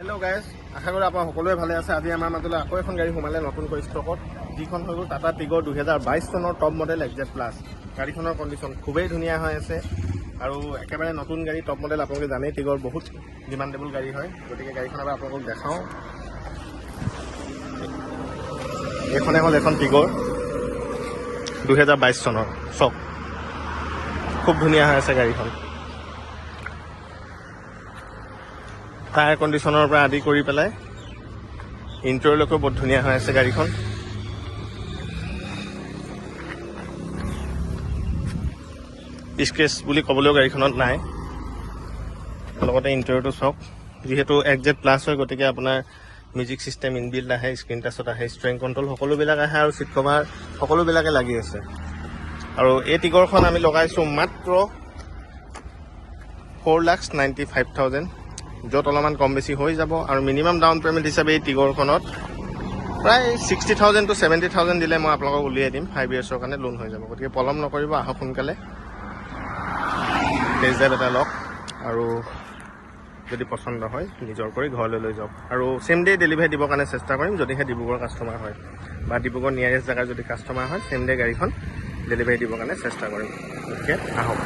Hello' guys, আশা কৰোঁ আপোনাৰ সকলোৱে ভালে আছে। আজি আমাৰ মাজলৈ আকৌ এখন গাড়ী সোমালে নতুনকৈ ষ্টকত, যিখন হৈ গ'ল টাটা টিগৰ 2022 চনৰ টপ মডেল XZ প্লাছ। গাড়ীখনৰ কণ্ডিশ্যন খুবেই ধুনীয়া হৈ আছে আৰু একেবাৰে নতুন গাড়ী, টপ মডেল। আপোনালোকে জানেই টিগৰ বহুত ডিমাণ্ডেবল গাড়ী হয়, গতিকে গাড়ীখন এবাৰ আপোনালোকক দেখাওঁ। এইখনে হ'ল এখন টিগৰ 2022 চনৰ চক। খুব ধুনীয়া হৈ আছে গাড়ীখন। টায়াৰ কণ্ডিশ্যনৰ পৰা আদি কৰি পেলাই ইণ্টেৰিয়ৰলৈকে বহুত ধুনীয়া হৈ আছে গাড়ীখন। স্ক্ৰেচ বুলি ক'বলৈও গাড়ীখনত নাই। লগতে ইণ্টেৰিয়ৰটো চাওক, যিহেতু XZ প্লাছ হয় গতিকে আপোনাৰ মিউজিক ছিষ্টেম ইনবিল্ড আহে, স্ক্ৰীণ টাচত আহে, ষ্ট্ৰেং কণ্ট্ৰল সকলোবিলাক আহে আৰু ছিট কভাৰ সকলোবিলাকে লাগি আছে। আৰু এই টিগৰখন আমি লগাইছোঁ মাত্ৰ 4,95,000, য'ত অলপমান কম বেছি হৈ যাব। আৰু মিনিমাম ডাউন পে'মেণ্ট হিচাপে এই টিগৰখনত প্ৰায় 60,000 to 70,000 দিলে মই আপোনালোকক উলিয়াই দিম। 5 yearsৰ কাৰণে লোন হৈ যাব। গতিকে পলম নকৰিব, আহক সোনকালে টেষ্ট ড্ৰাইভ এটা লওক আৰু যদি পচন্দ হয় নিজৰ কৰি ঘৰলৈ লৈ যাওক। আৰু ছেম ডে ডেলিভাৰী দিবৰ কাৰণে চেষ্টা কৰিম যদিহে ডিব্ৰুগড়ৰ কাষ্টমাৰ হয় বা ডিব্ৰুগড় নিয়াৰেষ্ট জেগাৰ যদি কাষ্টমাৰ হয়, ছেম ডে গাড়ীখন ডেলিভাৰী দিবৰ কাৰণে চেষ্টা কৰিম। গতিকে আহক।